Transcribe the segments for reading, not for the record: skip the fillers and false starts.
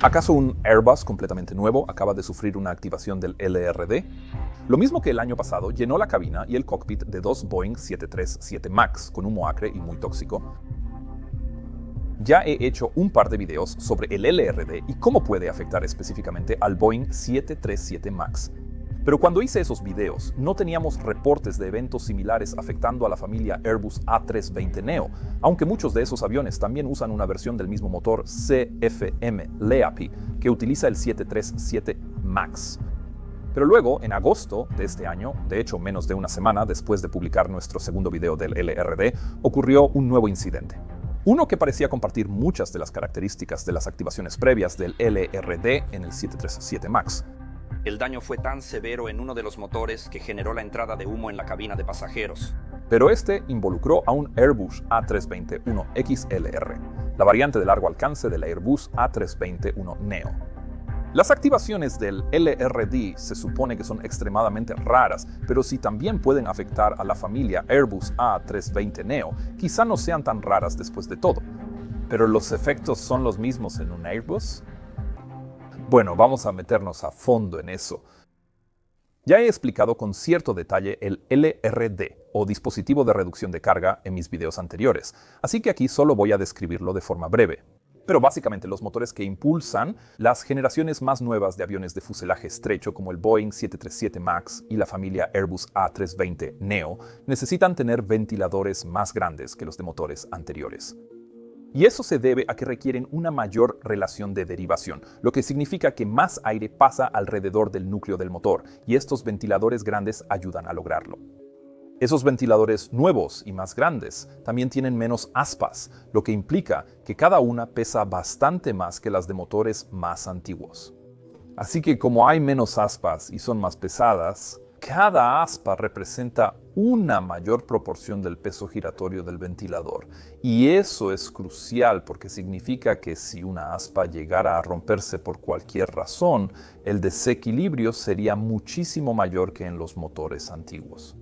¿Acaso un Airbus completamente nuevo acaba de sufrir una activación del LRD? Lo mismo que el año pasado, llenó la cabina y el cockpit de dos Boeing 737 MAX con humo acre y muy tóxico. Ya he hecho un par de videos sobre el LRD y cómo puede afectar específicamente al Boeing 737 MAX. Pero cuando hice esos videos, no teníamos reportes de eventos similares afectando a la familia Airbus A320neo, aunque muchos de esos aviones también usan una versión del mismo motor CFM LEAP que utiliza el 737 MAX. Pero luego, en agosto de este año, de hecho menos de una semana después de publicar nuestro segundo video del LRD, ocurrió un nuevo incidente. Uno que parecía compartir muchas de las características de las activaciones previas del LRD en el 737 MAX. El daño fue tan severo en uno de los motores que generó la entrada de humo en la cabina de pasajeros. Pero este involucró a un Airbus A321XLR, la variante de largo alcance del Airbus A321neo. Las activaciones del LRD se supone que son extremadamente raras, pero si también pueden afectar a la familia Airbus A320neo, quizá no sean tan raras después de todo. ¿Pero los efectos son los mismos en un Airbus? Bueno, vamos a meternos a fondo en eso. Ya he explicado con cierto detalle el LRD, o dispositivo de reducción de carga, en mis videos anteriores, así que aquí solo voy a describirlo de forma breve. Pero básicamente los motores que impulsan las generaciones más nuevas de aviones de fuselaje estrecho como el Boeing 737 MAX y la familia Airbus A320neo necesitan tener ventiladores más grandes que los de motores anteriores. Y eso se debe a que requieren una mayor relación de derivación, lo que significa que más aire pasa alrededor del núcleo del motor, y estos ventiladores grandes ayudan a lograrlo. Esos ventiladores nuevos y más grandes también tienen menos aspas, lo que implica que cada una pesa bastante más que las de motores más antiguos. Así que como hay menos aspas y son más pesadas, cada aspa representa una mayor proporción del peso giratorio del ventilador. Y eso es crucial porque significa que si una aspa llegara a romperse por cualquier razón, el desequilibrio sería muchísimo mayor que en los motores antiguos.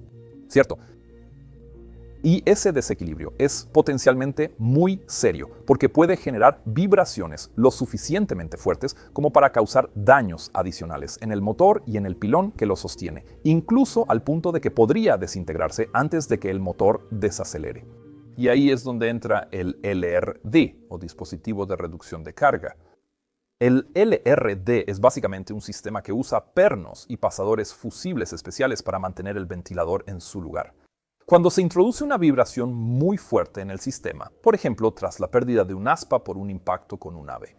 ¿Cierto? Y ese desequilibrio es potencialmente muy serio, porque puede generar vibraciones lo suficientemente fuertes como para causar daños adicionales en el motor y en el pilón que lo sostiene, incluso al punto de que podría desintegrarse antes de que el motor desacelere. Y ahí es donde entra el LRD, o dispositivo de reducción de carga. El LRD es básicamente un sistema que usa pernos y pasadores fusibles especiales para mantener el ventilador en su lugar. Cuando se introduce una vibración muy fuerte en el sistema, por ejemplo tras la pérdida de un aspa por un impacto con un ave,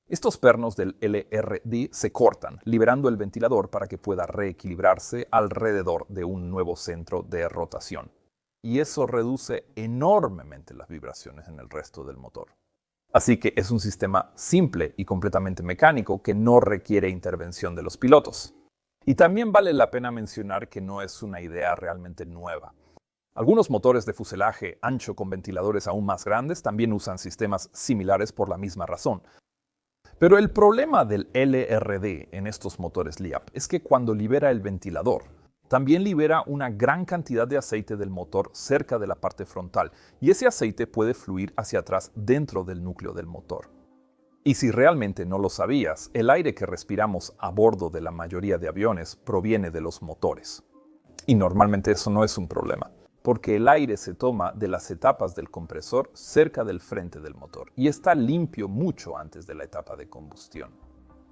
estos pernos del LRD se cortan, liberando el ventilador para que pueda reequilibrarse alrededor de un nuevo centro de rotación. Y eso reduce enormemente las vibraciones en el resto del motor. Así que es un sistema simple y completamente mecánico que no requiere intervención de los pilotos. Y también vale la pena mencionar que no es una idea realmente nueva. Algunos motores de fuselaje ancho con ventiladores aún más grandes también usan sistemas similares por la misma razón. Pero el problema del LRD en estos motores LEAP es que cuando libera el ventilador, también libera una gran cantidad de aceite del motor cerca de la parte frontal, y ese aceite puede fluir hacia atrás dentro del núcleo del motor. Y si realmente no lo sabías, el aire que respiramos a bordo de la mayoría de aviones proviene de los motores. Y normalmente eso no es un problema, porque el aire se toma de las etapas del compresor cerca del frente del motor y está limpio mucho antes de la etapa de combustión.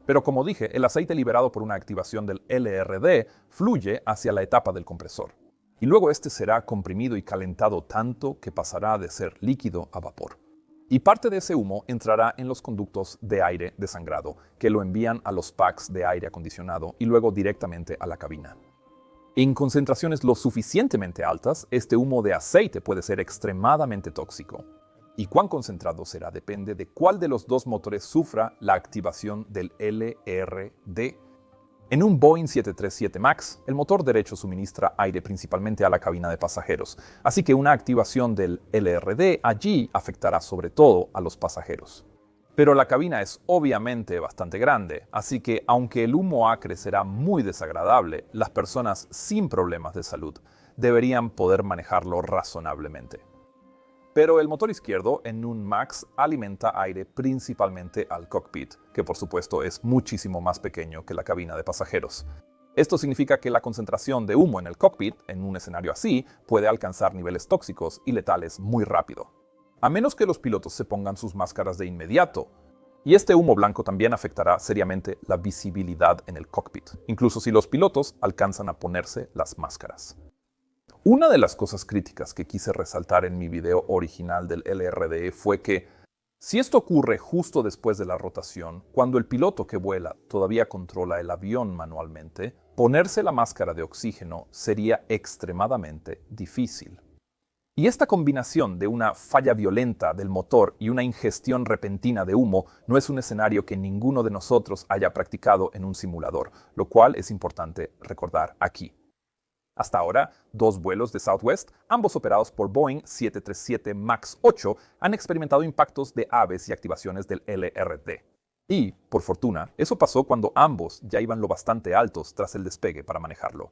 Pero como dije, el aceite liberado por una activación del LRD fluye hacia la etapa del compresor, y luego este será comprimido y calentado tanto que pasará de ser líquido a vapor. Y parte de ese humo entrará en los conductos de aire desangrado, que lo envían a los packs de aire acondicionado y luego directamente a la cabina. En concentraciones lo suficientemente altas, este humo de aceite puede ser extremadamente tóxico. Y cuán concentrado será depende de cuál de los dos motores sufra la activación del LRD. En un Boeing 737 MAX, el motor derecho suministra aire principalmente a la cabina de pasajeros, así que una activación del LRD allí afectará sobre todo a los pasajeros. Pero la cabina es obviamente bastante grande, así que aunque el humo acre será muy desagradable, las personas sin problemas de salud deberían poder manejarlo razonablemente. Pero el motor izquierdo en un MAX alimenta aire principalmente al cockpit, que por supuesto es muchísimo más pequeño que la cabina de pasajeros. Esto significa que la concentración de humo en el cockpit, en un escenario así, puede alcanzar niveles tóxicos y letales muy rápido. A menos que los pilotos se pongan sus máscaras de inmediato. Y este humo blanco también afectará seriamente la visibilidad en el cockpit, incluso si los pilotos alcanzan a ponerse las máscaras. Una de las cosas críticas que quise resaltar en mi video original del LRDE fue que, si esto ocurre justo después de la rotación, cuando el piloto que vuela todavía controla el avión manualmente, ponerse la máscara de oxígeno sería extremadamente difícil. Y esta combinación de una falla violenta del motor y una ingestión repentina de humo no es un escenario que ninguno de nosotros haya practicado en un simulador, lo cual es importante recordar aquí. Hasta ahora, 2 vuelos de Southwest, ambos operados por Boeing 737 MAX 8, han experimentado impactos de aves y activaciones del LRD. Y, por fortuna, eso pasó cuando ambos ya iban lo bastante altos tras el despegue para manejarlo.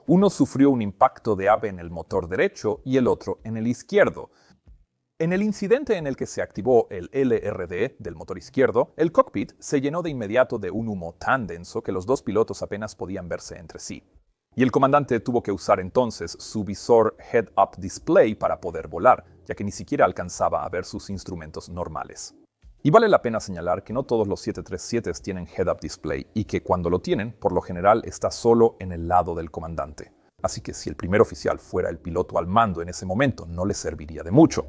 Uno sufrió un impacto de ave en el motor derecho y el otro en el izquierdo. En el incidente en el que se activó el LRD del motor izquierdo, el cockpit se llenó de inmediato de un humo tan denso que los dos pilotos apenas podían verse entre sí. Y el comandante tuvo que usar entonces su visor head-up display para poder volar, ya que ni siquiera alcanzaba a ver sus instrumentos normales. Y vale la pena señalar que no todos los 737s tienen head-up display y que cuando lo tienen, por lo general está solo en el lado del comandante. Así que si el primer oficial fuera el piloto al mando en ese momento, no le serviría de mucho.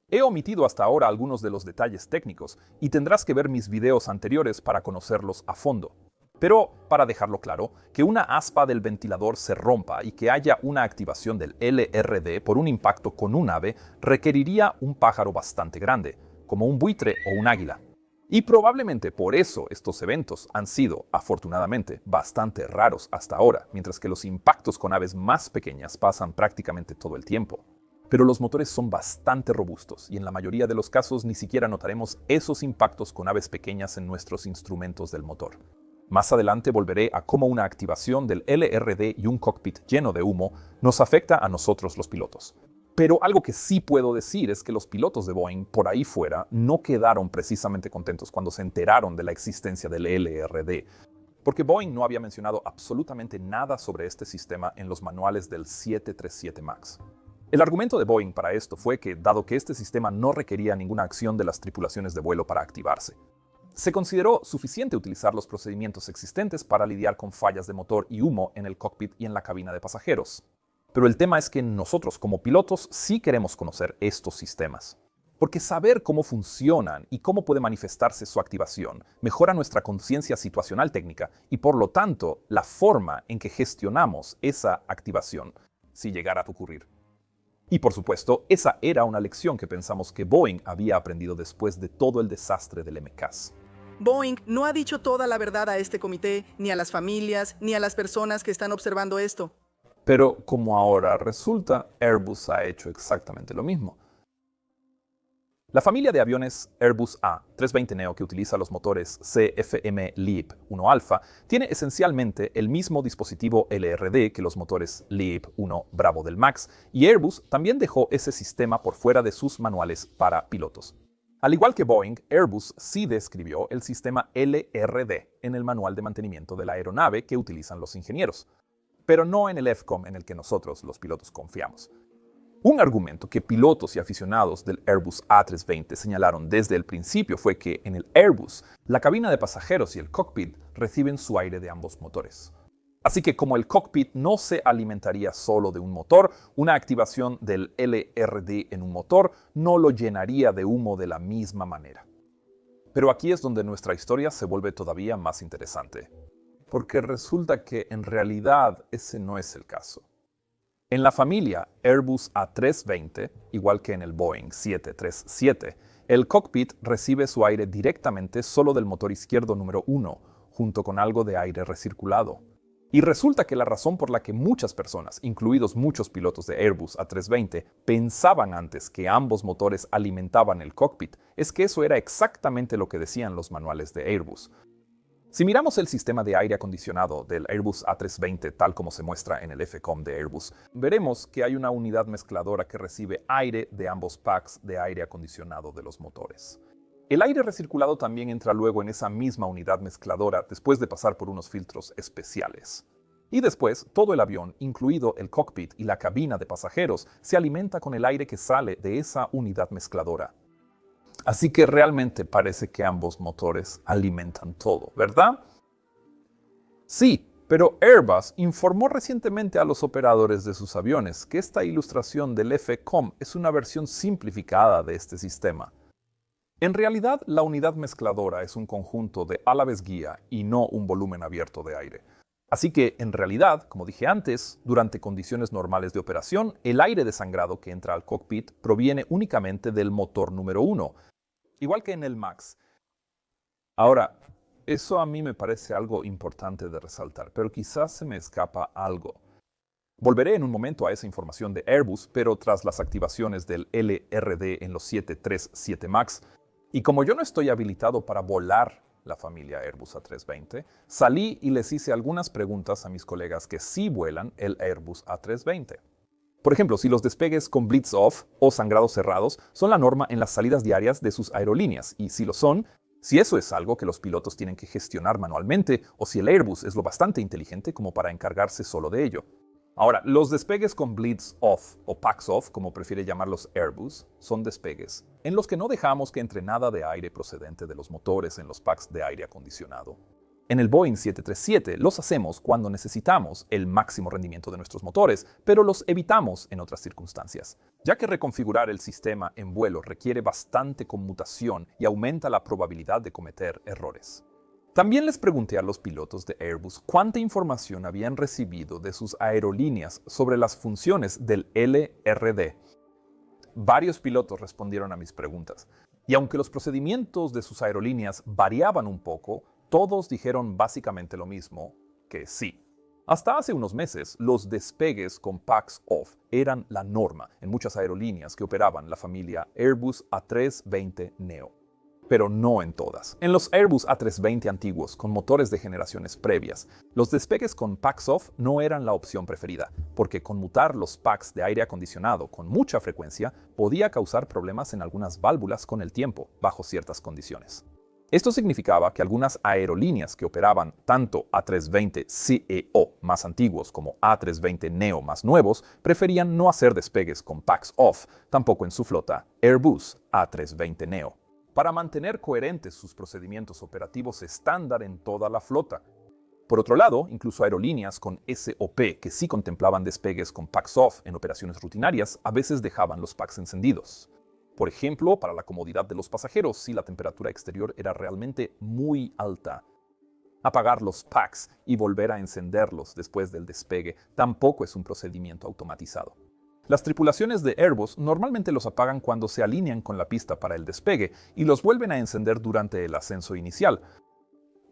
He omitido hasta ahora algunos de los detalles técnicos y tendrás que ver mis videos anteriores para conocerlos a fondo. Pero, para dejarlo claro, que una aspa del ventilador se rompa y que haya una activación del LRD por un impacto con un ave requeriría un pájaro bastante grande, como un buitre o un águila. Y probablemente por eso estos eventos han sido, afortunadamente, bastante raros hasta ahora, mientras que los impactos con aves más pequeñas pasan prácticamente todo el tiempo. Pero los motores son bastante robustos y en la mayoría de los casos ni siquiera notaremos esos impactos con aves pequeñas en nuestros instrumentos del motor. Más adelante volveré a cómo una activación del LRD y un cockpit lleno de humo nos afecta a nosotros los pilotos. Pero algo que sí puedo decir es que los pilotos de Boeing por ahí fuera no quedaron precisamente contentos cuando se enteraron de la existencia del LRD, porque Boeing no había mencionado absolutamente nada sobre este sistema en los manuales del 737 MAX. El argumento de Boeing para esto fue que, dado que este sistema no requería ninguna acción de las tripulaciones de vuelo para activarse, se consideró suficiente utilizar los procedimientos existentes para lidiar con fallas de motor y humo en el cockpit y en la cabina de pasajeros. Pero el tema es que nosotros como pilotos sí queremos conocer estos sistemas. Porque saber cómo funcionan y cómo puede manifestarse su activación mejora nuestra conciencia situacional técnica y por lo tanto la forma en que gestionamos esa activación si llegara a ocurrir. Y por supuesto, esa era una lección que pensamos que Boeing había aprendido después de todo el desastre del MCAS. Boeing no ha dicho toda la verdad a este comité, ni a las familias, ni a las personas que están observando esto. Pero como ahora resulta, Airbus ha hecho exactamente lo mismo. La familia de aviones Airbus A320neo que utiliza los motores CFM LEAP 1 Alpha tiene esencialmente el mismo dispositivo LRD que los motores LEAP 1 Bravo del MAX, y Airbus también dejó ese sistema por fuera de sus manuales para pilotos. Al igual que Boeing, Airbus sí describió el sistema LRD en el manual de mantenimiento de la aeronave que utilizan los ingenieros, pero no en el FCOM en el que nosotros, los pilotos, confiamos. Un argumento que pilotos y aficionados del Airbus A320 señalaron desde el principio fue que en el Airbus, la cabina de pasajeros y el cockpit reciben su aire de ambos motores. Así que como el cockpit no se alimentaría solo de un motor, una activación del LRD en un motor no lo llenaría de humo de la misma manera. Pero aquí es donde nuestra historia se vuelve todavía más interesante, porque resulta que en realidad ese no es el caso. En la familia Airbus A320, igual que en el Boeing 737, el cockpit recibe su aire directamente solo del motor izquierdo número 1, junto con algo de aire recirculado. Y resulta que la razón por la que muchas personas, incluidos muchos pilotos de Airbus A320, pensaban antes que ambos motores alimentaban el cockpit, es que eso era exactamente lo que decían los manuales de Airbus. Si miramos el sistema de aire acondicionado del Airbus A320 tal como se muestra en el FCOM de Airbus, veremos que hay una unidad mezcladora que recibe aire de ambos packs de aire acondicionado de los motores. El aire recirculado también entra luego en esa misma unidad mezcladora después de pasar por unos filtros especiales. Y después, todo el avión, incluido el cockpit y la cabina de pasajeros, se alimenta con el aire que sale de esa unidad mezcladora. Así que realmente parece que ambos motores alimentan todo, ¿verdad? Sí, pero Airbus informó recientemente a los operadores de sus aviones que esta ilustración del FCOM es una versión simplificada de este sistema. En realidad, la unidad mezcladora es un conjunto de álabes guía y no un volumen abierto de aire. Así que, en realidad, como dije antes, durante condiciones normales de operación, el aire desangrado que entra al cockpit proviene únicamente del motor número 1, igual que en el MAX. Ahora, eso a mí me parece algo importante de resaltar, pero quizás se me escapa algo. Volveré en un momento a esa información de Airbus, pero tras las activaciones del LRD en los 737 MAX, y como yo no estoy habilitado para volar la familia Airbus A320, salí y les hice algunas preguntas a mis colegas que sí vuelan el Airbus A320. Por ejemplo, si los despegues con blitz off o sangrados cerrados son la norma en las salidas diarias de sus aerolíneas, y si lo son, si eso es algo que los pilotos tienen que gestionar manualmente, o si el Airbus es lo bastante inteligente como para encargarse solo de ello. Ahora, los despegues con blitz off o packs off, como prefiere llamarlos Airbus, son despegues en los que no dejamos que entre nada de aire procedente de los motores en los packs de aire acondicionado. En el Boeing 737 los hacemos cuando necesitamos el máximo rendimiento de nuestros motores, pero los evitamos en otras circunstancias, ya que reconfigurar el sistema en vuelo requiere bastante conmutación y aumenta la probabilidad de cometer errores. También les pregunté a los pilotos de Airbus cuánta información habían recibido de sus aerolíneas sobre las funciones del LRD. Varios pilotos respondieron a mis preguntas, y aunque los procedimientos de sus aerolíneas variaban un poco, todos dijeron básicamente lo mismo, que sí. Hasta hace unos meses, los despegues con packs off eran la norma en muchas aerolíneas que operaban la familia Airbus A320 Neo. Pero no en todas. En los Airbus A320 antiguos, con motores de generaciones previas, los despegues con packs off no eran la opción preferida, porque conmutar los packs de aire acondicionado con mucha frecuencia podía causar problemas en algunas válvulas con el tiempo, bajo ciertas condiciones. Esto significaba que algunas aerolíneas que operaban tanto A320 CEO más antiguos como A320 Neo más nuevos preferían no hacer despegues con packs off, tampoco en su flota Airbus A320 Neo, para mantener coherentes sus procedimientos operativos estándar en toda la flota. Por otro lado, incluso aerolíneas con SOP que sí contemplaban despegues con packs off en operaciones rutinarias a veces dejaban los packs encendidos. Por ejemplo, para la comodidad de los pasajeros si la temperatura exterior era realmente muy alta. Apagar los packs y volver a encenderlos después del despegue tampoco es un procedimiento automatizado. Las tripulaciones de Airbus normalmente los apagan cuando se alinean con la pista para el despegue y los vuelven a encender durante el ascenso inicial.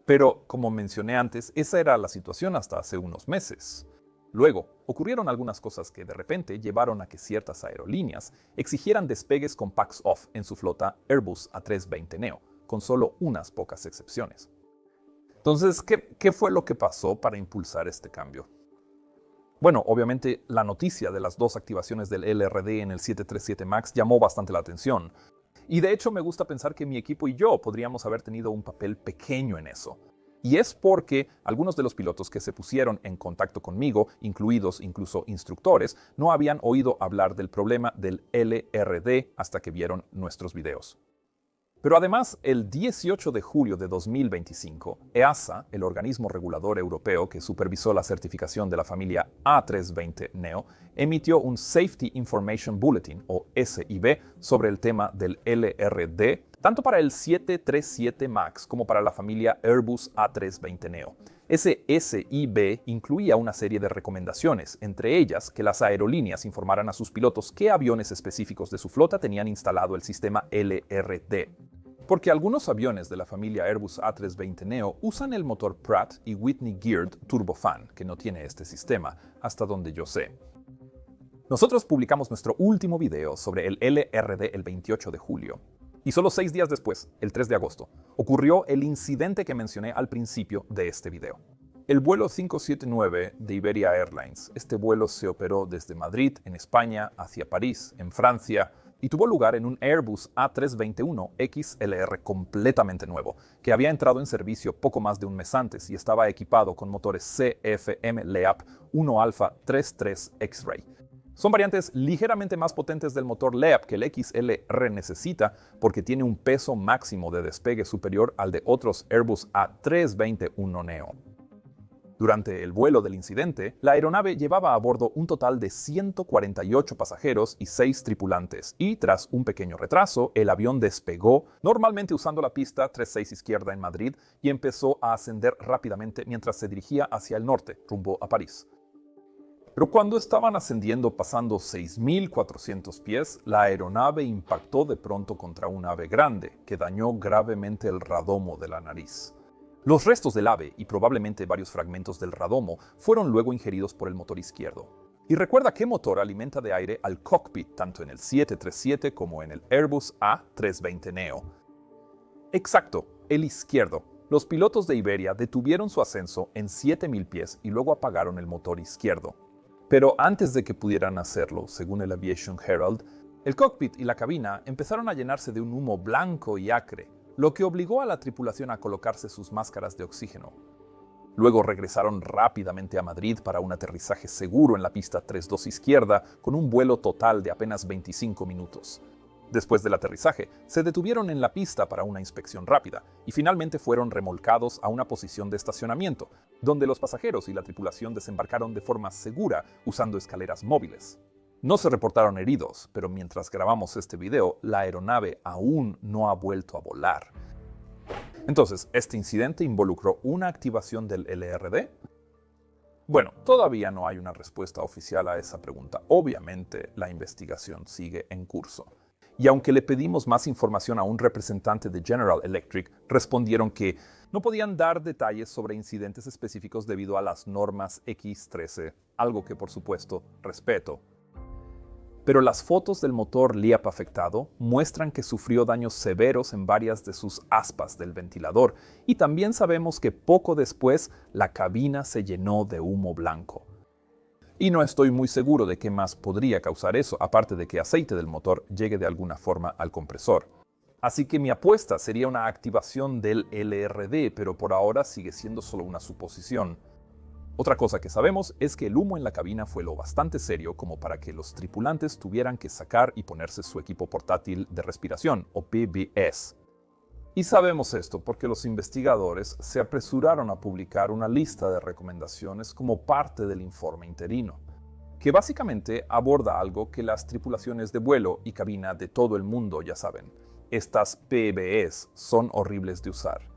Pero, como mencioné antes, esa era la situación hasta hace unos meses. Luego, ocurrieron algunas cosas que de repente llevaron a que ciertas aerolíneas exigieran despegues con packs off en su flota Airbus A320 Neo, con solo unas pocas excepciones. Entonces, ¿qué fue lo que pasó para impulsar este cambio? Bueno, obviamente la noticia de las dos activaciones del LRD en el 737 MAX llamó bastante la atención. Y de hecho me gusta pensar que mi equipo y yo podríamos haber tenido un papel pequeño en eso. Y es porque algunos de los pilotos que se pusieron en contacto conmigo, incluidos incluso instructores, no habían oído hablar del problema del LRD hasta que vieron nuestros videos. Pero además, el 18 de julio de 2025, EASA, el organismo regulador europeo que supervisó la certificación de la familia A320 Neo, emitió un Safety Information Bulletin, o SIB, sobre el tema del LRD, tanto para el 737 MAX como para la familia Airbus A320 Neo. Ese SIB incluía una serie de recomendaciones, entre ellas que las aerolíneas informaran a sus pilotos qué aviones específicos de su flota tenían instalado el sistema LRD. Porque algunos aviones de la familia Airbus A320 Neo usan el motor Pratt y Whitney Geared Turbofan, que no tiene este sistema, hasta donde yo sé. Nosotros publicamos nuestro último video sobre el LRD el 28 de julio. Y solo 6 días después, el 3 de agosto, ocurrió el incidente que mencioné al principio de este video. El vuelo 579 de Iberia Airlines. Este vuelo se operó desde Madrid, en España, hacia París, en Francia, y tuvo lugar en un Airbus A321 XLR completamente nuevo, que había entrado en servicio poco más de un mes antes y estaba equipado con motores CFM LEAP 1 Alpha 33 X-Ray. Son variantes ligeramente más potentes del motor LEAP que el XLR necesita porque tiene un peso máximo de despegue superior al de otros Airbus A321 Neo. Durante el vuelo del incidente, la aeronave llevaba a bordo un total de 148 pasajeros y 6 tripulantes, y tras un pequeño retraso, el avión despegó, normalmente usando la pista 36 izquierda en Madrid, y empezó a ascender rápidamente mientras se dirigía hacia el norte, rumbo a París. Pero cuando estaban ascendiendo pasando 6.400 pies, la aeronave impactó de pronto contra un ave grande, que dañó gravemente el radomo de la nariz. Los restos del ave y probablemente varios fragmentos del radomo fueron luego ingeridos por el motor izquierdo. Y recuerda qué motor alimenta de aire al cockpit tanto en el 737 como en el Airbus A320 Neo. Exacto, el izquierdo. Los pilotos de Iberia detuvieron su ascenso en 7.000 pies y luego apagaron el motor izquierdo. Pero antes de que pudieran hacerlo, según el Aviation Herald, el cockpit y la cabina empezaron a llenarse de un humo blanco y acre, lo que obligó a la tripulación a colocarse sus máscaras de oxígeno. Luego regresaron rápidamente a Madrid para un aterrizaje seguro en la pista 32 izquierda con un vuelo total de apenas 25 minutos. Después del aterrizaje, se detuvieron en la pista para una inspección rápida y finalmente fueron remolcados a una posición de estacionamiento, donde los pasajeros y la tripulación desembarcaron de forma segura usando escaleras móviles. No se reportaron heridos, pero mientras grabamos este video, la aeronave aún no ha vuelto a volar. Entonces, ¿este incidente involucró una activación del LRD? Bueno, todavía no hay una respuesta oficial a esa pregunta. Obviamente, la investigación sigue en curso. Y aunque le pedimos más información a un representante de General Electric, respondieron que no podían dar detalles sobre incidentes específicos debido a las normas X13, algo que por supuesto respeto. Pero las fotos del motor LEAP afectado muestran que sufrió daños severos en varias de sus aspas del ventilador, y también sabemos que poco después la cabina se llenó de humo blanco. Y no estoy muy seguro de qué más podría causar eso, aparte de que aceite del motor llegue de alguna forma al compresor. Así que mi apuesta sería una activación del LRD, pero por ahora sigue siendo solo una suposición. Otra cosa que sabemos es que el humo en la cabina fue lo bastante serio como para que los tripulantes tuvieran que sacar y ponerse su equipo portátil de respiración, o PBS. Y sabemos esto porque los investigadores se apresuraron a publicar una lista de recomendaciones como parte del informe interino, que básicamente aborda algo que las tripulaciones de vuelo y cabina de todo el mundo ya saben. Estas PBS son horribles de usar.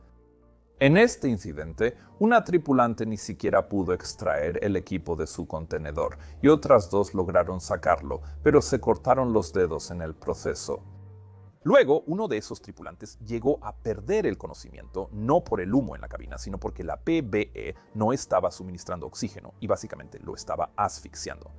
En este incidente, una tripulante ni siquiera pudo extraer el equipo de su contenedor y otras dos lograron sacarlo, pero se cortaron los dedos en el proceso. Luego, uno de esos tripulantes llegó a perder el conocimiento, no por el humo en la cabina, sino porque la PBE no estaba suministrando oxígeno y básicamente lo estaba asfixiando.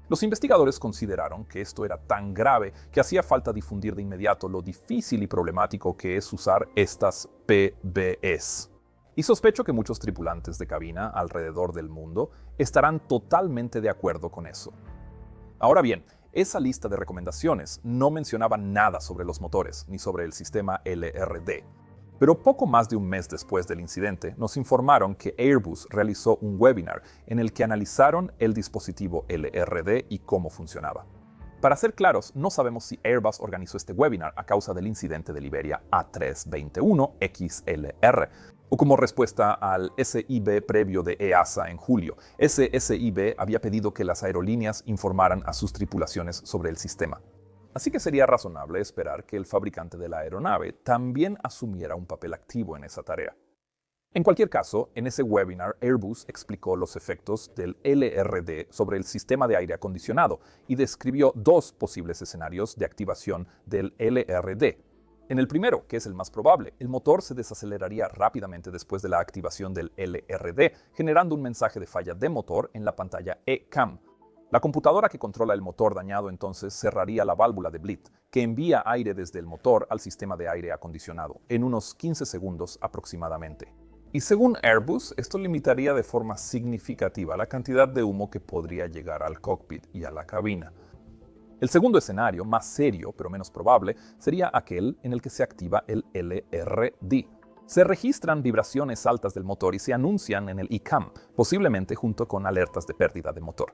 Los investigadores consideraron que esto era tan grave que hacía falta difundir de inmediato lo difícil y problemático que es usar estas PBS. Y sospecho que muchos tripulantes de cabina alrededor del mundo estarán totalmente de acuerdo con eso. Ahora bien, esa lista de recomendaciones no mencionaba nada sobre los motores ni sobre el sistema LRD. Pero poco más de un mes después del incidente, nos informaron que Airbus realizó un webinar en el que analizaron el dispositivo LRD y cómo funcionaba. Para ser claros, no sabemos si Airbus organizó este webinar a causa del incidente del Iberia A321 XLR, o como respuesta al SIB previo de EASA en julio. Ese SIB había pedido que las aerolíneas informaran a sus tripulaciones sobre el sistema. Así que sería razonable esperar que el fabricante de la aeronave también asumiera un papel activo en esa tarea. En cualquier caso, en ese webinar Airbus explicó los efectos del LRD sobre el sistema de aire acondicionado y describió dos posibles escenarios de activación del LRD. En el primero, que es el más probable, el motor se desaceleraría rápidamente después de la activación del LRD, generando un mensaje de falla de motor en la pantalla ECAM. La computadora que controla el motor dañado entonces cerraría la válvula de bleed, que envía aire desde el motor al sistema de aire acondicionado, en unos 15 segundos aproximadamente. Y según Airbus, esto limitaría de forma significativa la cantidad de humo que podría llegar al cockpit y a la cabina. El segundo escenario, más serio pero menos probable, sería aquel en el que se activa el LRD. Se registran vibraciones altas del motor y se anuncian en el ICAM, posiblemente junto con alertas de pérdida de motor.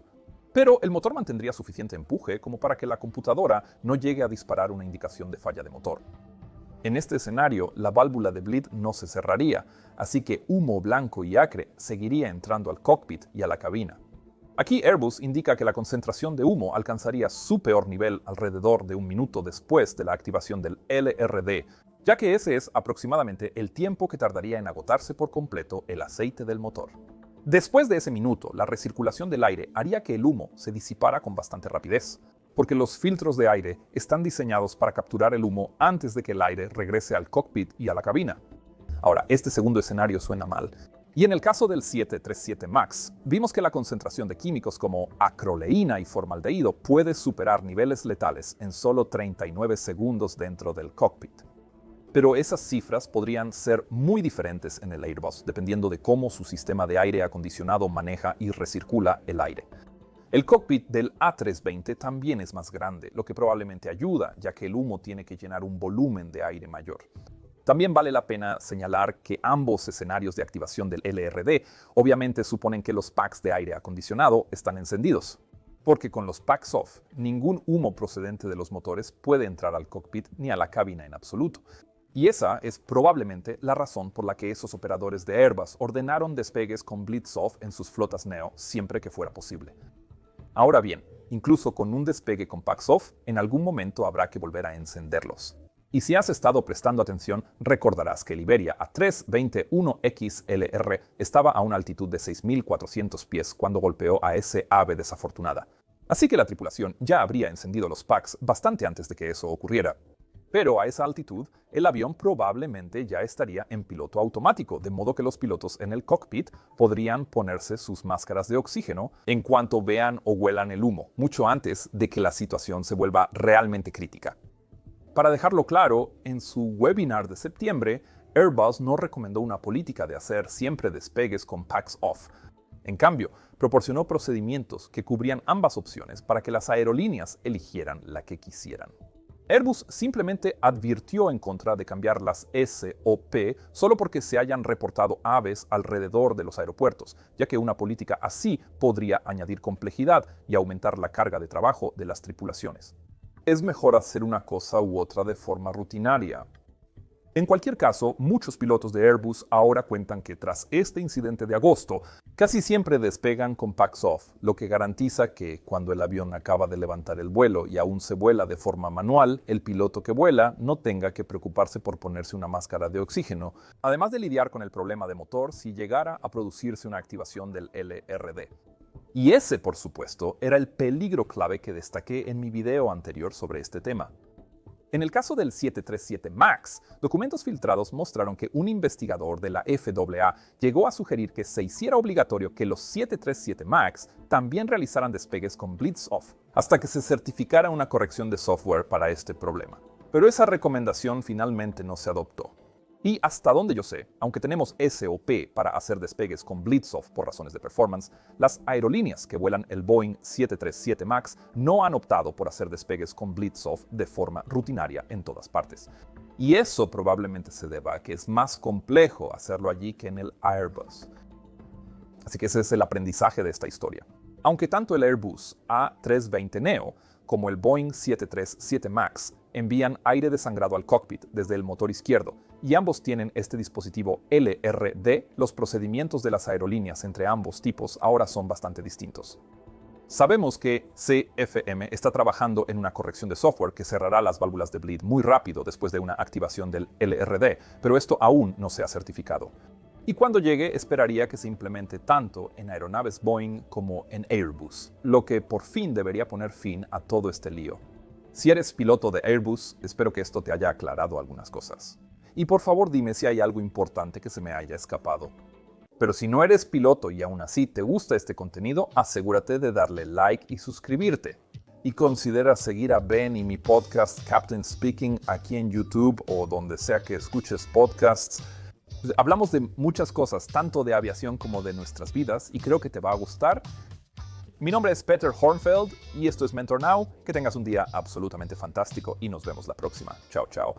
Pero el motor mantendría suficiente empuje como para que la computadora no llegue a disparar una indicación de falla de motor. En este escenario, la válvula de bleed no se cerraría, así que humo blanco y acre seguiría entrando al cockpit y a la cabina. Aquí Airbus indica que la concentración de humo alcanzaría su peor nivel alrededor de un minuto después de la activación del LRD, ya que ese es aproximadamente el tiempo que tardaría en agotarse por completo el aceite del motor. Después de ese minuto, la recirculación del aire haría que el humo se disipara con bastante rapidez, porque los filtros de aire están diseñados para capturar el humo antes de que el aire regrese al cockpit y a la cabina. Ahora, este segundo escenario suena mal. Y en el caso del 737 MAX, vimos que la concentración de químicos como acroleína y formaldehído puede superar niveles letales en solo 39 segundos dentro del cockpit. Pero esas cifras podrían ser muy diferentes en el Airbus, dependiendo de cómo su sistema de aire acondicionado maneja y recircula el aire. El cockpit del A320 también es más grande, lo que probablemente ayuda, ya que el humo tiene que llenar un volumen de aire mayor. También vale la pena señalar que ambos escenarios de activación del LRD obviamente suponen que los packs de aire acondicionado están encendidos, porque con los packs off, ningún humo procedente de los motores puede entrar al cockpit ni a la cabina en absoluto. Y esa es probablemente la razón por la que esos operadores de Airbus ordenaron despegues con bleeds off en sus flotas Neo siempre que fuera posible. Ahora bien, incluso con un despegue con packs off, en algún momento habrá que volver a encenderlos. Y si has estado prestando atención, recordarás que el Iberia A321XLR estaba a una altitud de 6.400 pies cuando golpeó a ese ave desafortunada. Así que la tripulación ya habría encendido los packs bastante antes de que eso ocurriera. Pero a esa altitud, el avión probablemente ya estaría en piloto automático, de modo que los pilotos en el cockpit podrían ponerse sus máscaras de oxígeno en cuanto vean o huelan el humo, mucho antes de que la situación se vuelva realmente crítica. Para dejarlo claro, en su webinar de septiembre, Airbus no recomendó una política de hacer siempre despegues con packs off. En cambio, proporcionó procedimientos que cubrían ambas opciones para que las aerolíneas eligieran la que quisieran. Airbus simplemente advirtió en contra de cambiar las S o P solo porque se hayan reportado aves alrededor de los aeropuertos, ya que una política así podría añadir complejidad y aumentar la carga de trabajo de las tripulaciones. Es mejor hacer una cosa u otra de forma rutinaria. En cualquier caso, muchos pilotos de Airbus ahora cuentan que tras este incidente de agosto, casi siempre despegan con packs off, lo que garantiza que cuando el avión acaba de levantar el vuelo y aún se vuela de forma manual, el piloto que vuela no tenga que preocuparse por ponerse una máscara de oxígeno, además de lidiar con el problema de motor si llegara a producirse una activación del LRD. Y ese, por supuesto, era el peligro clave que destaqué en mi video anterior sobre este tema. En el caso del 737 MAX, documentos filtrados mostraron que un investigador de la FAA llegó a sugerir que se hiciera obligatorio que los 737 MAX también realizaran despegues con bleeds off, hasta que se certificara una corrección de software para este problema. Pero esa recomendación finalmente no se adoptó. Y hasta donde yo sé, aunque tenemos SOP para hacer despegues con bleeds off por razones de performance, las aerolíneas que vuelan el Boeing 737 MAX no han optado por hacer despegues con bleeds off de forma rutinaria en todas partes. Y eso probablemente se deba a que es más complejo hacerlo allí que en el Airbus. Así que ese es el aprendizaje de esta historia. Aunque tanto el Airbus A320neo como el Boeing 737 MAX envían aire desangrado al cockpit desde el motor izquierdo, y ambos tienen este dispositivo LRD, los procedimientos de las aerolíneas entre ambos tipos ahora son bastante distintos. Sabemos que CFM está trabajando en una corrección de software que cerrará las válvulas de bleed muy rápido después de una activación del LRD, pero esto aún no se ha certificado. Y cuando llegue, esperaría que se implemente tanto en aeronaves Boeing como en Airbus, lo que por fin debería poner fin a todo este lío. Si eres piloto de Airbus, espero que esto te haya aclarado algunas cosas. Y por favor dime si hay algo importante que se me haya escapado. Pero si no eres piloto y aún así te gusta este contenido, asegúrate de darle like y suscribirte. Y considera seguir a Ben y mi podcast Captain Speaking aquí en YouTube o donde sea que escuches podcasts. Hablamos de muchas cosas, tanto de aviación como de nuestras vidas, y creo que te va a gustar. Mi nombre es Peter Hornfeld y esto es Mentor Now. Que tengas un día absolutamente fantástico y nos vemos la próxima. Chao, chao.